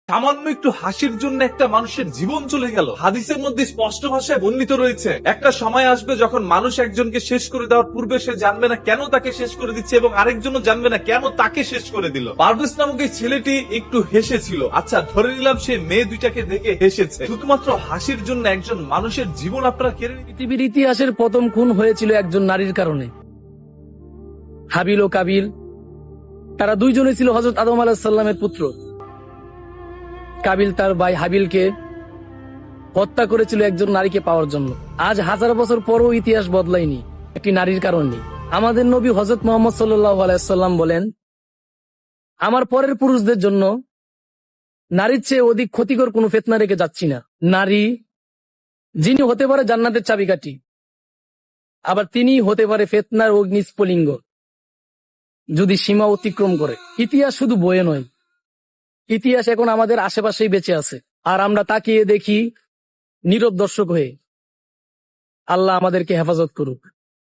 সামান্য একটু হাসির জন্য একটা মানুষের জীবন চলে গেল। হাদিসের মধ্যে স্পষ্ট ভাষায় বর্ণিত রয়েছে, একটা সময় আসবে যখন মানুষ একজনকে শেষ করে দেওয়ার পূর্বে সে জানবে না কেন তাকে শেষ করে দিচ্ছে, এবং আরেকজনও জানবে না কেন তাকে শেষ করে দিল। পারভেজ নামক এই ছেলেটি একটু হেসেছিল, আচ্ছা ধরে নিলাম সে মেয়ে দুইটাকে দেখে হেসেছে, শুধুমাত্র হাসির জন্য একজন মানুষের জীবন আপনারা কেড়ে নিতে। পৃথিবীর ইতিহাসের প্রথম খুন হয়েছিল একজন নারীর কারণে, হাবিল ও কাবিল। তারা দুইজনে ছিল হযরত আদম আলাইহিস সালামের পুত্র। কাবিল তার ভাই হাবিলকে হত্যা করেছিল একজন নারীকে পাওয়ার জন্য। আজ 1000 বছর পরও ইতিহাস বদলায়নি একটি নারীর কারণে। আমাদের নবী হযরত মুহাম্মদ সাল্লাল্লাহু আলাইহি ওয়াসাল্লাম বলেন, আমার পরের পুরুষদের জন্য নারীর চেয়ে অধিক ক্ষতিকর কোনো ফিতনা রেখে যাচ্ছি না। নারী যিনি হতে পারে জান্নাতের চাবিকাঠি, আবার তিনি হতে পারে ফিতনার অগ্নিস্ফুলিঙ্গ যদি সীমা অতিক্রম করে। ইতিহাস শুধু বইয়ে নয়, ইতিহাস এখন আমাদের আশেপাশেই বেঁচে আছে, আর আমরা তাকিয়ে দেখি নীরব দর্শক হয়ে। আল্লাহ আমাদেরকে হেফাজত করুক।